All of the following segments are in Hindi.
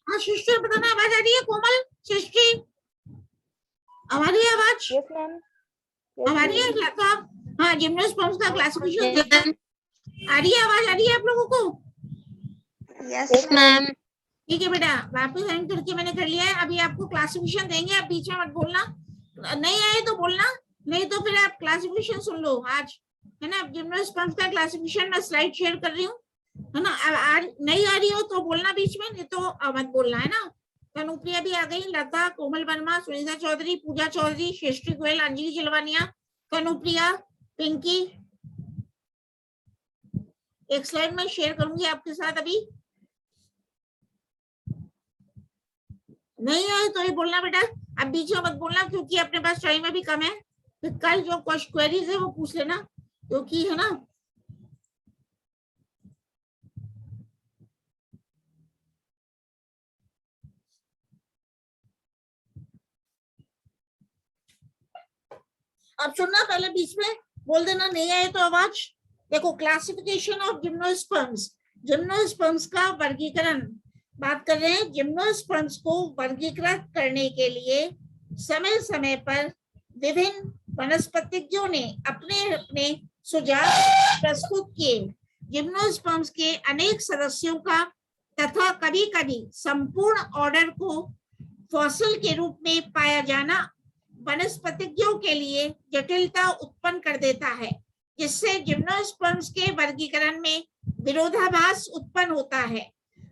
हाँ सृष्टि बताना, आवाज आ रही है कोमल? सृष्टि हमारी आवाज? Yes ma'am. हमारी है लता? हाँ जिम्नोस्पर्म्स का क्लासिफिकेशन देना। आ रही है आवाज? आ रही है आप लोगों को? Yes ma'am. ठीक है बेटा, वापस एंड करके मैंने कर लिया है। अभी आपको क्लासिफिकेशन देंगे, आप बीच में मत बोलना, नहीं आए तो बोलना, नहीं तो फिर आप क्लासिफिकेशन सुन लो आज, है ना। जिम्नोस्पर्म्स का क्लासिफिकेशन मैं स्लाइड शेयर कर रही हूँ, है ना। नहीं आ रही हो तो बोलना बीच में, नहीं तो मत बोलना, है ना। तनुप्रिया भी आ गई, लता, कोमल वर्मा, सुनीता चौधरी, पूजा चौधरी, श्रेष्ठी गोयल, अंजलि चिलवानिया, तनुप्रिया, पिंकी। एक स्लाइड में शेयर करूंगी आपके साथ अभी। नहीं आए तो ये बोलना बेटा, अब बीच में मत बोलना, क्योंकि अपने पास टाइम अभी कम है। तो कल जो क्वेरीज है वो पूछ लेना, क्योंकि है ना। अब सुनना, पहले बीच में बोल देना, नहीं आए तो आवाज। देखो, क्लासिफिकेशन ऑफ जिम्नोस्पर्म्स, जिम्नोस्पर्म्स का वर्गीकरण बात कर रहे हैं। जिम्नोस्पर्म्स को वर्गीकृत करने के लिए समय समय पर विभिन्न वनस्पतिज्ञों ने अपने अपने सुझाव प्रस्तुत किए। जिम्नोस्पर्म्स के अनेक सदस्यों का तथा कभी कभी संपूर्ण ऑर्डर को फॉसिल के रूप में पाया जाना वनस्पतिज्ञों के लिए जटिलता उत्पन्न कर देता है, जिससे जिम्नोस्पर्म्स के वर्गीकरण में विरोधाभास उत्पन्न होता है।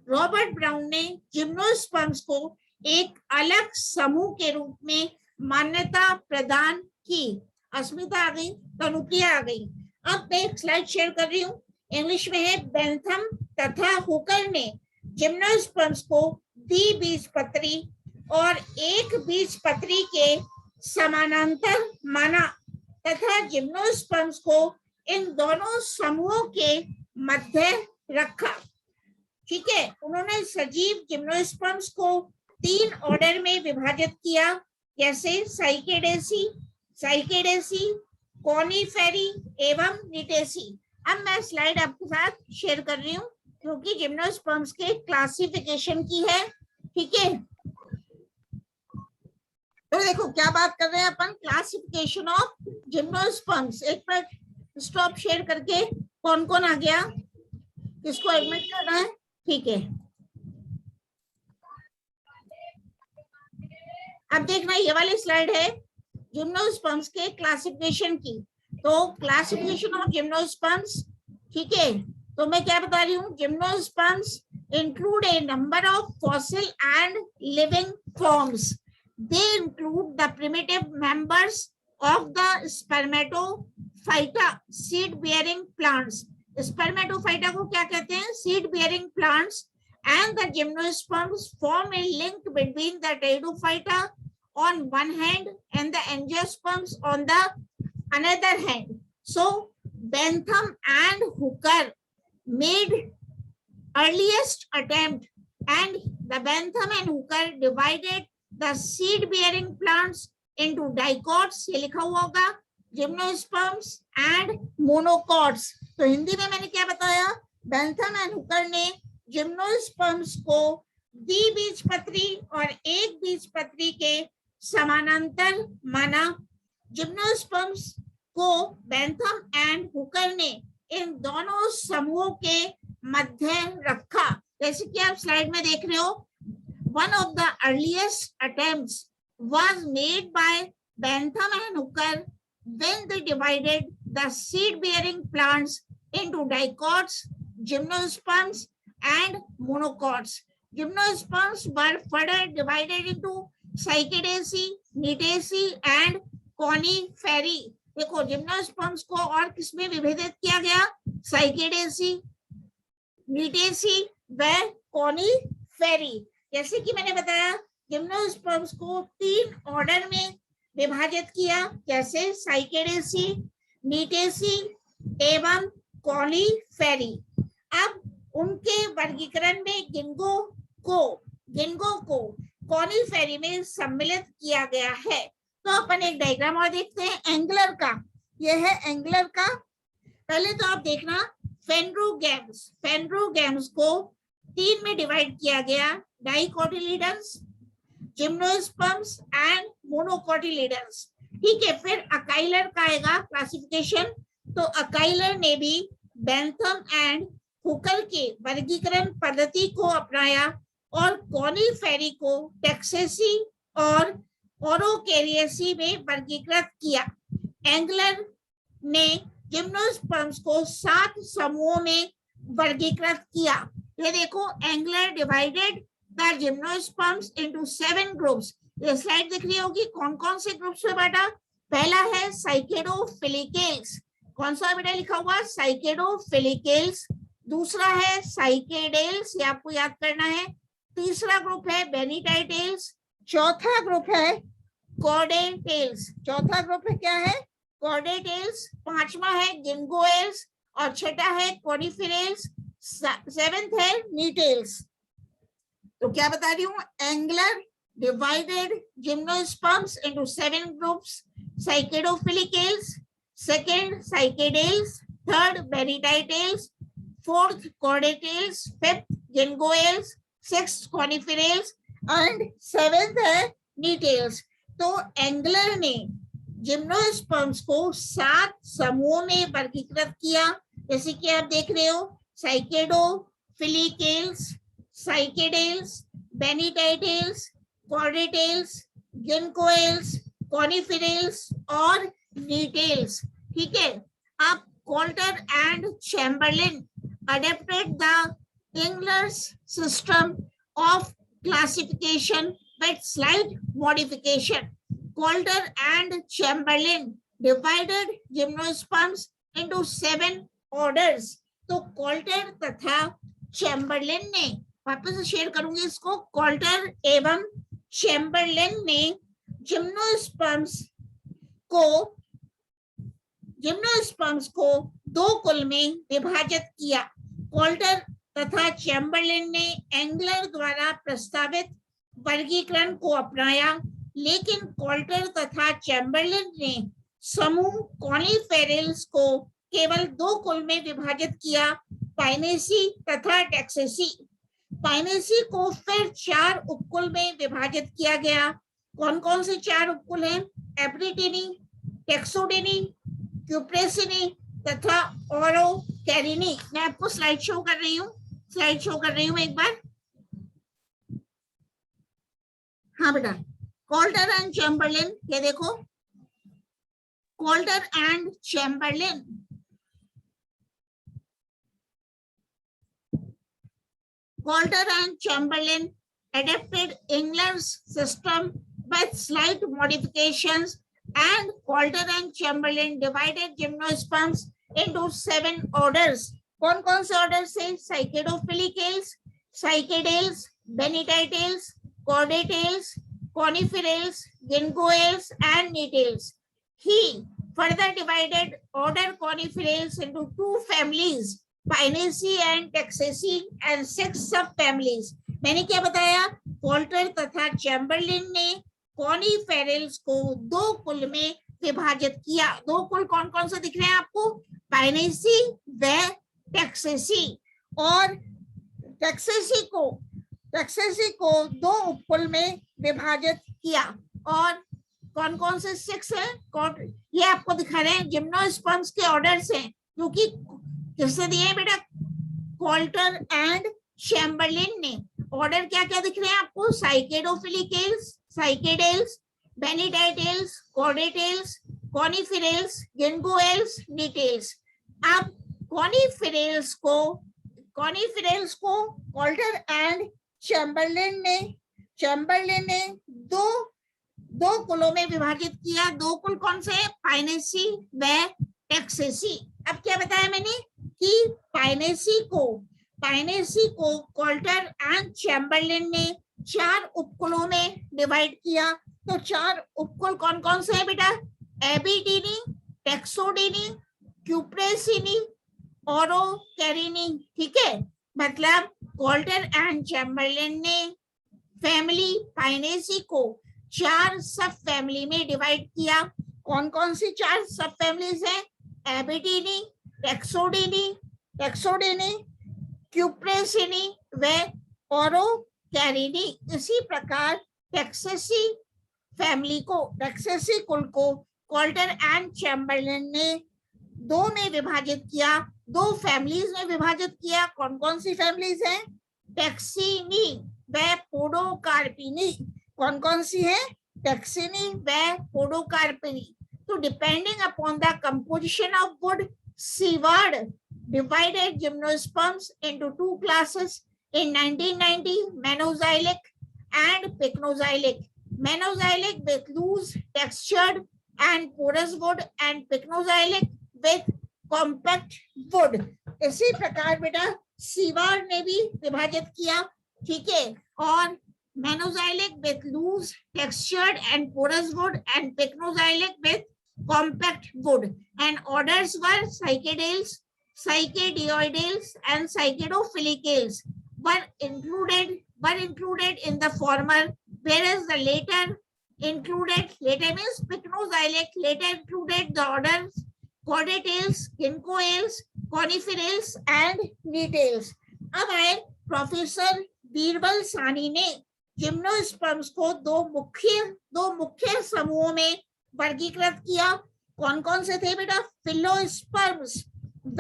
रॉबर्ट ब्राउन ने जिम्नोस्पर्म्स को एक अलग समूह के रूप में मान्यता प्रदान की। अस्मिता आ गई, तनुप्रिया आ गई। अब मैं एक स्लाइड शेयर कर रही हूँ, इंग्लिश में है। बेंथम तथा हुकर ने जिम्नोस्पर्म्स को द्विबीजपत्री और एक बीजपत्री के समानांतर माना तथा जिम्नोस्पर्म्स को इन दोनों समूहों के मध्य रखा। ठीक है, उन्होंने सजीव जिम्नोस्पर्म्स को 3 ऑर्डर में विभाजित किया, जैसे साइकेडेसी, कॉनिफेरी एवं निटेसी। अब मैं स्लाइड आपके साथ शेयर कर रही हूँ, क्योंकि जिम्नोस्पर्म्स के क्लासिफिकेशन की है। ठीक है, तो देखो क्या बात कर रहे हैं अपन, क्लासिफिकेशन ऑफ जिम्नोस्पर्म्स। एक मिनट स्टॉप शेयर करके, कौन कौन आ गया, किसको एडमिट करना है? ठीक है, अब देखना, ये वाली स्लाइड है जिम्नोस्पर्म्स के क्लासिफिकेशन की। तो क्लासिफिकेशन ऑफ जिम्नोस्पर्म्स, ठीक है। तो मैं क्या बता रही हूँ, gymnosperms include a number of fossil and living forms. They include the primitive members of the spermatophyta, seed bearing plants. Spermatophyta को क्या कहते हैं? Seed bearing plants. And the gymnosperms form a link between the pteridophyta on one hand and the angiosperms on the another hand. So Bentham and Hooker made earliest attempt, and the Bentham and Hooker divided the seed bearing plants into dicots, ये लिखा हुआ होगा, जिम्नोस्पर्म्स एंड मोनोकॉट्स। तो हिंदी में मैंने क्या बताया, बेंथम एंड हुकर ने जिम्नोस्पर्म्स को द्विबीजपत्री और एक बीजपत्री के समानांतर माना। जिम्नोस्पर्म्स को बेंथम एंड हुकर ने इन दोनों समूहों के मध्य रखा, जैसे कि आप स्लाइड में देख रहे हो। One of the earliest attempts was made by Bentham and Hooker when they divided the seed-bearing plants into dicots, gymnosperms, and monocots. Gymnosperms were further divided into Cycadaceae, Nitaceae, and Coniferae. देखो, जिम्नोस्पर्म्स को और किसमें विभेदित किया गया? साइकेडेसी, निटेसी व कॉनिफेरी। जैसे कि मैंने बताया, जिम्नोस्पर्म्स को 3 ऑर्डर में विभाजित किया, जैसे साइकेडेसी, निटेसी एवं कॉनिफेरी। अब उनके वर्गीकरण में गिंगो को कॉनिफेरी में सम्मिलित किया गया है। तो अपन एक डायग्राम और देखते हैं एंगुलर का। यह है एंगुलर का। पहले तो आप देखना, फेनरोगैम्स को तीन में डिवाइड किया गया, डाइकोटिलिडन्स, जिम्नोस्पर्म्स एंड मोनोकोटिलिडन्स। ठीक है, फिर अकाइलर का आएगा क्लासिफिकेशन। तो अकाइलर ने भी बेंथम एंड हुकर के वर्गीकरण पद्धति को अपनाया और कॉनिफेरी को टेक्सेसी और ओरोकेरिएसी में वर्गीकृत किया। एंगलर ने जिम्नोस्पर्म्स को 7 समूहों में वर्गीकृत किया। ये देखो, Engler divided the gymnosperms into 7 groups. ये स्लाइड दिख रही होगी, कौन कौन से ग्रुप्स में बांटा। पहला है साइकेडोफिलिकेल्स, कौन सा बेटा लिखा हुआ, साइकेडोफिलिकेल्स। दूसरा है साइकेडेल्स, ये आपको याद करना है। तीसरा ग्रुप है बेनिटाइटेल्स। चौथा ग्रुप है कॉर्डेटेल्स। चौथा ग्रुप है क्या है, कॉर्डेटेल्स। पांचवा है गिंगोएल्स और छठा है कॉनिफेरेल्स। सेवेंथ है नीटेल्स। तो क्या बता रही हूँ, angler divided gymnosperms into 7 groups: Psychedophiliales, second Cycadales, third Barytitales, fourth Chordatails, fifth Gingoales, sixth Coniferales and seventh है Netails। तो एंगलर ने जिम्नोस्पर्म्स को 7 समूहों में वर्गीकृत किया, जैसे कि आप देख रहे हो, साइकेडोफिलिकेल्स, साइकेडेल्स, बेनिटाइटेल्स, कॉर्डेटेल्स, गिंकोएल्स, कॉनिफेरेल्स और नीटेल्स। ठीक है, अब Coulter and Chamberlain adapted the Engler's system of classification with slight modification. Coulter and Chamberlain divided gymnosperms into 7 orders. तो कोल्टर तथा चैम्बरलिन ने, वापस से शेयर करूंगी इसको, कोल्टर एवं चैम्बरलिन ने जिम्नोस्पर्म्स को 2 कुल में विभाजित किया। कोल्टर तथा चैम्बरलिन ने एंगलर द्वारा प्रस्तावित वर्गीकरण को अपनाया, लेकिन कोल्टर तथा चैम्बरलिन ने समूह कॉनिफेरेल्स को केवल 2 कुल में विभाजित किया, पाइनेसी तथा टेक्सेसी। पाइनेसी को फिर 4 उपकुल में विभाजित किया गया। कौन कौन से 4 उपकुल हैं, एब्रिटिनी, टेक्सोडेनी, क्यूप्रेसिनी तथा ओरोकेरिनी। मैं आपको स्लाइड शो कर रही हूँ एक बार। हाँ बेटा, कोल्टर एंड चैम्बरलिन, ये देखो, Coulter and Chamberlain adapted Engler's system with slight modifications, and Coulter and Chamberlain divided gymnosperms into 7 orders. कौन कौन से orders है, Psychedophiliales, Cycadales, Benititales, Chordatails, Coniferales, Gingoales and Netails. He further divided order Coniferales into 2 families, Pinaceae and Taxaceae, and 6 subfamilies. मैंने क्या बताया, कोल्टर तथा चैम्बरलिन ने कॉनिफेरेल्स को 2 कुल में विभाजित किया। 2 कुल कौन कौन से दिख रहे हैं आपको, पाइनेसी व टेक्सेसी। और टेक्सेसी को 2 उपकुल में विभाजित किया। और कौन कौन से 6 हैं, ये आपको दिखा रहे हैं, जिम्नोस्पर्म्स के ऑर्डर्स हैं, क्योंकि किससे दिए हैं बेटा, कोल्टर एंड चैम्बरलिन ने। ऑर्डर क्या क्या दिख रहे हैं आपको, साइकेडोफिलिकेल्स, साइकेडेल्स, बेनिटाइटेल्स, कॉर्डेटेल्स, कॉनिफेरेल्स, गिंगोएल्स, नीटेल्स। अब कॉनिफेरेल्स को कोल्टर एंड चैम्बरलिन ने 2 कुलों में विभाजित किया। 2 कुल कौन से हैं, पाइनेसी व टेक्सेसी। अब क्या बताया मैंने कि पाइनेसी को कोल्टर एंड चैम्बरलिन ने 4 उपकुलों में डिवाइड किया। तो 4 उपकुल कौन कौन से हैं बेटा, एबिटीनी, टेक्सोडेनी, क्यूप्रेसिनी, ओरोकेरिनी। ठीक है, मतलब कोल्टर एंड चैम्बरलिन ने फैमिली पाइनेसी को 4 सब फैमिली में डिवाइड किया। कौन कौन सी 4 सब फैमिलीज हैं, एबिटीनी, टेक्सोडेनी, क्यूप्रेसिनी व ओरोकैरिनी। इसी प्रकार टेक्सेसी फैमिली को, टेक्सेसी कुल को कोल्टर एंड चैम्बरलेन ने दो में विभाजित किया, दो फैमिलीज में विभाजित किया। कौन कौन सी फैमिलीज हैं? टेक्सिनी व पोडोकार्पिनी। कौन कौन सी है? टेक्सिनी व पोडोकार्पिनी। तो depending upon the composition of would, seaward divided gymnosperms into two classes in 1990, Menoxyltic and Pycnoxyltic. Menoxyltic with loose textured and porous wood and Pycnoxyltic with compact wood. इसी प्रकार बेटा सीवार्ड ने भी विभाजित किया, ठीक है, और Menoxyltic with loose textured and porous wood and Pycnoxyltic with compact wood. And orders were Cycadales, Cycadioidales and Cycadophilicales were included in the former, whereas the later means Pycnoxyltic later included the orders Chordatales, Ginkgoales, Coniferales and Nettales. अब आए प्रोफेसर बीरबल सानी ने जिम्नोस्पर्म्स को दो मुख्य समूहों में वर्गीकृत किया। कौन कौन से थे बेटा? फिलोस्पर्म्स व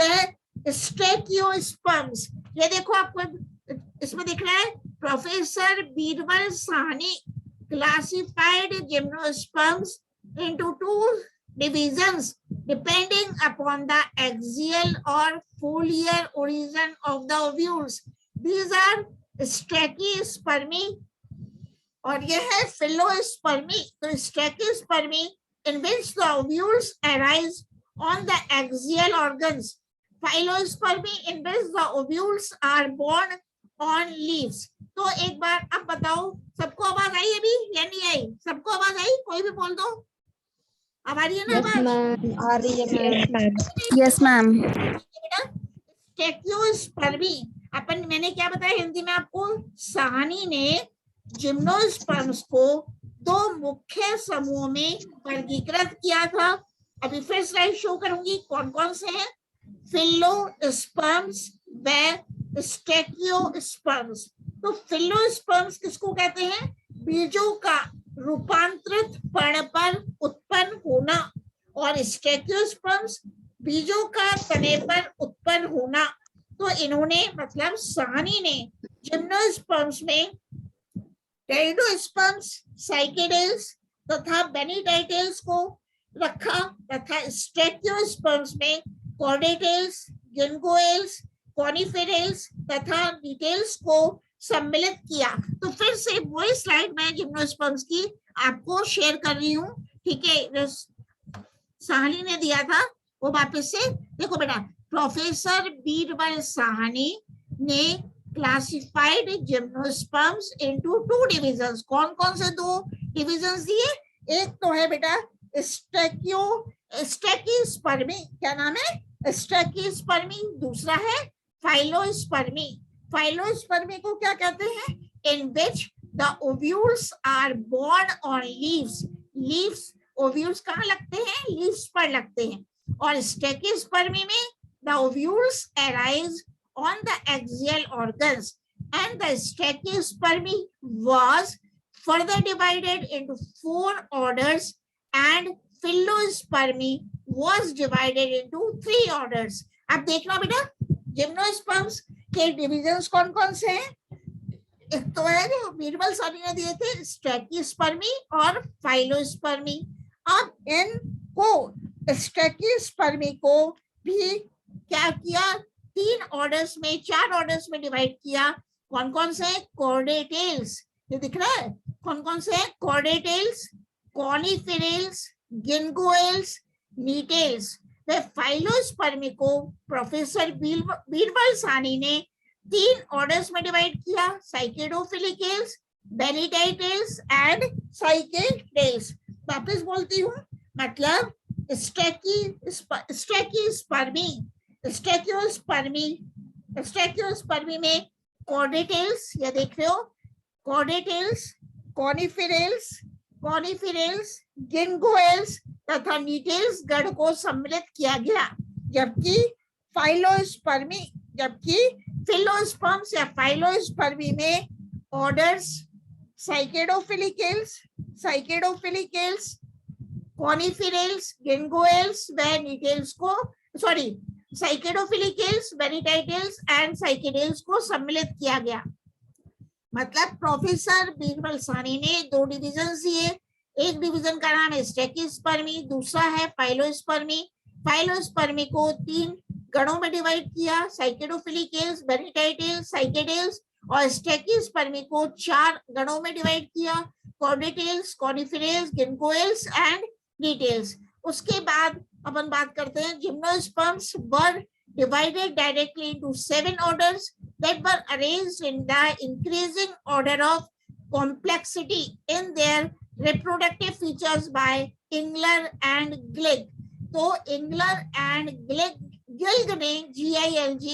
स्ट्रैकियोस्पर्म्स। ये देखो आपको इसमें दिख रहा है, professor Birbal Sahni classified gymnosperms into two divisions depending upon the axial or foliar origin of the ovules. These are Strachyspermy और यह है Philospermy. तो Strachyspermy in which the ovules arise on the axial organs. Philospermy in which the ovules are born on leaves. तो एक बार अब बताओ, सबको आवाज आई अभी या नहीं आई? सबको आवाज आई? कोई भी बोल दो। अब आ रही है ना आवाज? आ रही है मैम। Yes ma'am. स्ट्रैकियोस्पर्मी अपन, मैंने क्या बताया हिंदी में आपको? साहनी ने जिम्नोस्पर्म्स को दो मुख्य समूहों में वर्गीकृत किया था। अभी फिर स्लाइड शो करूंगी कौन कौन से हैं। फिलोस्पर्म्स व स्ट्रैकियोस्पर्म्स। तो फिलोस्पर्म्स किसको कहते हैं? बीजों का रूपांतरित पर्ण पर उत्पन्न होना, और स्ट्रैकियोस्पर्म्स बीजों का तने पर उत्पन्न होना। तो इन्होंने मतलब साहनी ने जिम्नोस्पर्म्स में टेरिडोस्पर्म्स, साइकेडेल्स तथा बेनिडाइटेल्स को रखा तथा स्ट्रैकियोस्पर्म्स में कॉर्डेटेल्स, गिनगोएल्स, कॉनिफेरेल्स तथा नीटेल्स को सम्मिलित किया। तो फिर से वही स्लाइड मैं जिम्नोस्पर्म्स की आपको शेयर कर रही हूँ, ठीक है, साहनी ने दिया था वो वापस से देखो बेटा। प्रोफेसर बीरबल साहनी ने classified gymnosperms into two divisions. कौन कौन से दो डिविजन्स दिए? एक तो है बेटा स्ट्रैकिस्पर्मी, क्या नाम है? स्ट्रैकिस्पर्मी। दूसरा है फाइलोस्पर्मी। फाइलोस्पर्मी को क्या कहते हैं? In which the ovules are borne on leaves. Leaves, ovules कहाँ लगते हैं? लीव्स पर लगते हैं। और स्ट्रैकिस्पर्मी में the ovules arise on the axial organs, and the Strachyspermy was further divided into 4 orders, and Philospermy was divided into 3 orders. अब देखना बेटा जिम्नोस्पर्म्स के डिविजन्स कौन कौन से हैं? एक तो है जो बीरबल साहनी ने दिए थे, स्ट्रैकिस्पर्मी और फाइलोस्पर्मी। अब इनको स्ट्रैकिस्पर्मी को भी क्या किया? 4 ऑर्डर्स में डिवाइड किया। कौन कौन से? कॉर्डेटेल्स, ये दिख रहा है कौन कौन से? कॉर्डेटेल्स, कॉनिफेरेल्स, गिनगोएल्स, नीटेल्स। वे फाइलोस्पर्मी को प्रोफेसर बीरबल साहनी ने 3 ऑर्डर्स में डिवाइड किया, साइकेडोफिलिकेल्स, बेनिडाइटेल्स एंड साइकेडेल्स। वापस बोलती हूँ, मतलब स्ट्रैकियोस्पर्मी में कॉर्डेटेल्स, ये देख रहे हो, कॉर्डेटेल्स, कॉनिफेरेल्स, गिनगोएल्स तथा नीटेल्स गण को सम्मिलित किया गया। जबकि फिलोस्पर्म्स या फाइलोस्पर्मी में ऑर्डर्स साइकेडोफिलिकल्स, साइकेडोफिलिकल्स, कॉनिफेरल्स, गिंगोएल्स व नीटेल्स को, सॉरी, साइकेडोफिलिकल्स, वेनिटाइटल्स एंड साइकेडेल्स को सम्मिलित किया गया। मतलब प्रोफेसर बीरबल सानी ने दो डिविजन दिए, एक डिवीजन का नाम है स्टेकिस्पर्मी, दूसरा है फाइलोस्पर्मी। फाइलोस्पर्मी को 3 गणों में डिवाइड किया, साइकेडोफिलिकल्स, वेनिटाइटल्स, साइकेडेल्स, और स्टेकिस्पर्मी को 4 गणों में डिवाइड किया, कॉर्डेटेल्स, कॉनिफेरल्स, गिंगोएल्स एंड नीटेल्स। उसके बाद अपन बात करते हैं gymnosperms were divided directly into 7 orders that were arranged in the increasing order of complexity in their reproductive features by Engler and Gilg। तो Engler and Gilg ने GILG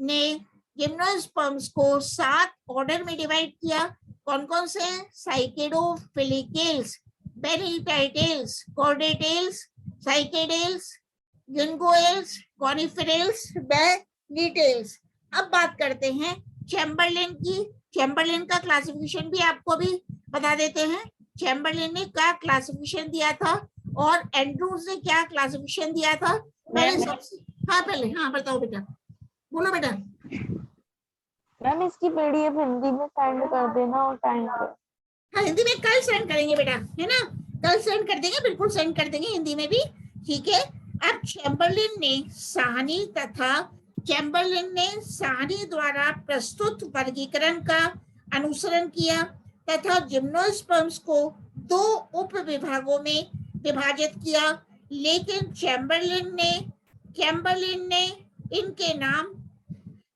ने जिम्नोस्पर्म्स को 7 ऑर्डर में डिवाइड किया। कौन कौन से? साइकेडोफिलिकल्स, बेनिटाइटल्स, कॉर्डेटेल्स, साइकेडेल्स, गिंगोएल्स, कॉनिफेरल्स व नीटेल्स। अब बात करते हैं चैम्बरलेन की। चैम्बरलेन का क्लासिफिकेशन भी आपको भी बता देते हैं। चैम्बरलेन ने क्या क्लासिफिकेशन दिया था और एंड्रूज ने क्या क्लासिफिकेशन दिया था? मैंने सबसे पहले बताओ बेटा, बोलो बेटा। मैम इसकी पीडीएफ हिंदी में सेंड कर देना और टाइम पे। हाँ, हिंदी में कल सेंड करेंगे बेटा, है ना, कल सेंड कर देंगे, बिल्कुल सेंड कर देंगे हिंदी में भी, ठीक है। अब चैम्बरलेन ने साहनी द्वारा प्रस्तुत वर्गीकरण का अनुसरण किया तथा जिम्नोस्पर्म्स को 2 उप विभागों में विभाजित किया, लेकिन चैम्बरलेन ने इनके नाम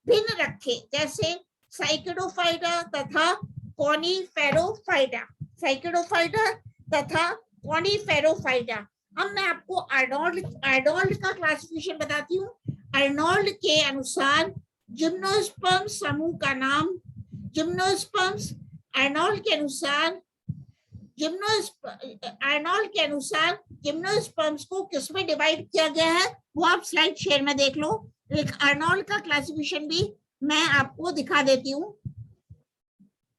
भिन्न रखे, जैसे साइकेडोफाइटा तथा कॉनिफेरोफाइटा, साइकेडोफाइटा तथा कॉनिफेरोफाइटा। अब मैं आपको आर्नोल्ड का क्लासिफिकेशन बताती हूँ। आर्नोल्ड के अनुसार जिम्नोस्पर्म समूह का नाम आर्नोल्ड के अनुसार जिम्नोस्पर्म्स को किसमें डिवाइड किया गया है वो आप स्लाइड शेयर में देख लो। एक आर्नोल्ड का क्लासिफिकेशन भी मैं आपको दिखा देती हूँ।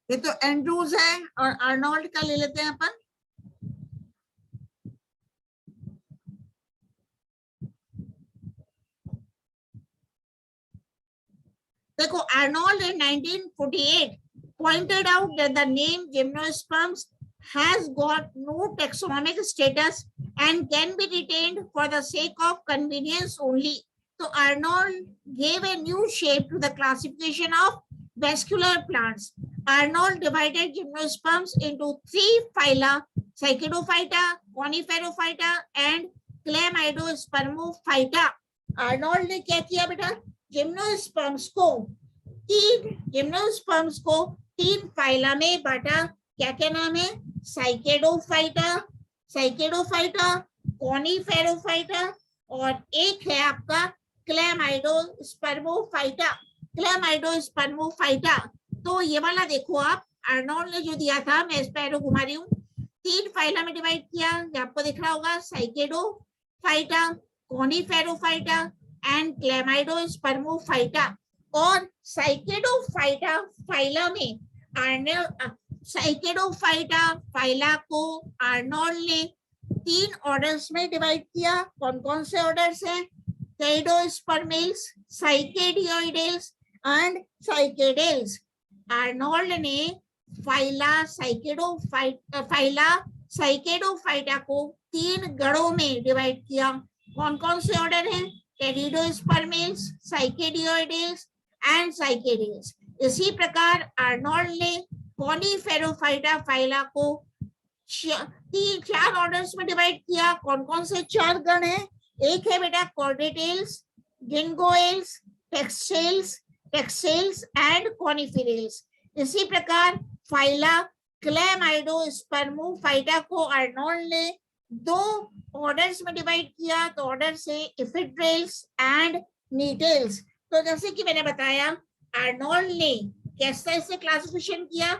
ये तो एंड्रूज है और आर्नोल्ड का ले लेते हैं अपन। देखो, Arnold in 1948 pointed out that the name gymnosperms has got no taxonomic status and can be retained for the sake of convenience only. So Arnold gave a new shape to the classification of vascular plants. Arnold divided gymnosperms into 3 phyla: Psychedophyta, Coniferophyta and Chlamydospermophyta. Arnold ने क्या किया बेटा? जिम्नोस्पर्म्स को 3 फाइला में बांटा। क्या क्या नाम है? साइकेडोफाइटा, कॉनिफेरोफाइटा और एक है आपका क्लैमाइडोस्पर्मोफाइटा। तो ये वाला देखो आप, आर्नोल्ड ने जो दिया था, मैं इस पे एरो घुमा रही हूँ, 3 फाइला में डिवाइड किया, आपको दिख रहा होगा साइकेडोफाइटा, कॉनिफेरोफाइटा एंड क्लैमाइडोस्पर्मोफाइटा। और साइकेडोफाइटा फाइला को आर्नोल्ड ने 3 ऑर्डर्स में डिवाइड किया। कौन कौन से ऑर्डर्स हैं? टेइडोस्पर्मेल्स, साइकेडियोइडेल्स एंड साइकेडेल्स। आर्नोल्ड ने फाइला साइकेडोफाइटा को 3 गणों में डिवाइड किया। कौन कौन से ऑर्डर हैं? टेरिडोस्पर्मेल्स, साइकेडियोइडेल्स एंड साइकेडेल्स। इसी प्रकार आर्नोल्ड ने कॉनिफेरोफाइटा फाइला को 4 ऑर्डर्स में डिवाइड किया। कौन कौन से 4 गण हैं? एक है बेटा कॉर्डेटेल्स, गिंगोएल्स, टेक्सेल्स एंड कॉनिफेरल्स। इसी प्रकार फाइला क्लैमाइडोस्पर्मोफाइटा को आर्नोल्ड ने 2 ऑर्डर्स में डिवाइड किया। तो ऑर्डर से इफिड्रेल्स एंड नीटेल्स। तो जैसे कि मैंने बताया, आर्नोल्ड ने कैसे क्लासिफिकेशन किया?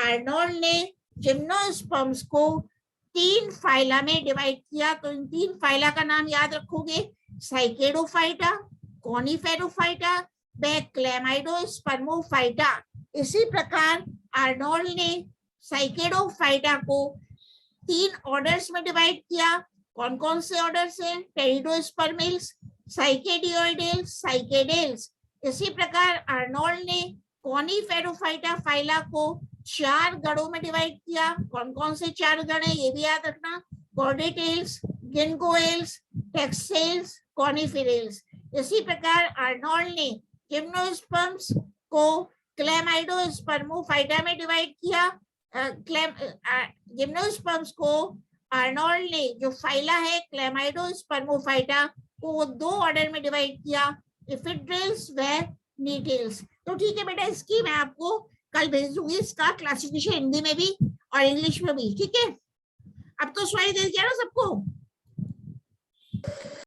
आर्नोल्ड ने जिम्नोस्पर्म्स को 3 फाइला में डिवाइड किया। तो इन 3 फाइला का नाम याद रखोगे, साइकेडोफाइटा, कॉनिफेरोफाइटा वह क्लेमाइडोस्पर्मोफाइटा। इसी प्रकार आर्नोल्ड ने साइकेडोफाइटा को 3 ऑर्डर्स में डिवाइड किया। कौन कौन से ऑर्डर्स हैं? टेरिडोस्पर्मिल्स, साइकेडियोइडेल्स, साइकेडेल्स। इसी प्रकार आर्नोल्ड ने कॉनिफेरोफाइटा फाइला को 4 गणों में डिवाइड किया। कौन कौन से 4 गण हैं ये भी याद रखना? कॉर्डेटेल्स, गिनगोएल्स, टेक्सेल्स, कॉनिफेरेल्स। इसी प्रकार आर्नोल्ड ने जिम्नोस्पर्म्स को क्लेमाइडोस्पर्मोफाइटा में डिवाइड किया। जिम्नोस्पर्म्स को आर्नोल्ड ने जो फाइला है क्लेमाइडोस्पर्मोफाइटा को 2 ऑर्डर में डिवाइड किया, इफिड्रिल्स व नीटिल्स। तो ठीक है बेटा, इसकी मैं आपको कल भेज दूंगी, इसका क्लासिफिकेशन हिंदी में भी और इंग्लिश में भी। ठीक है, अब तो स्वाई दे दिया ना सबको।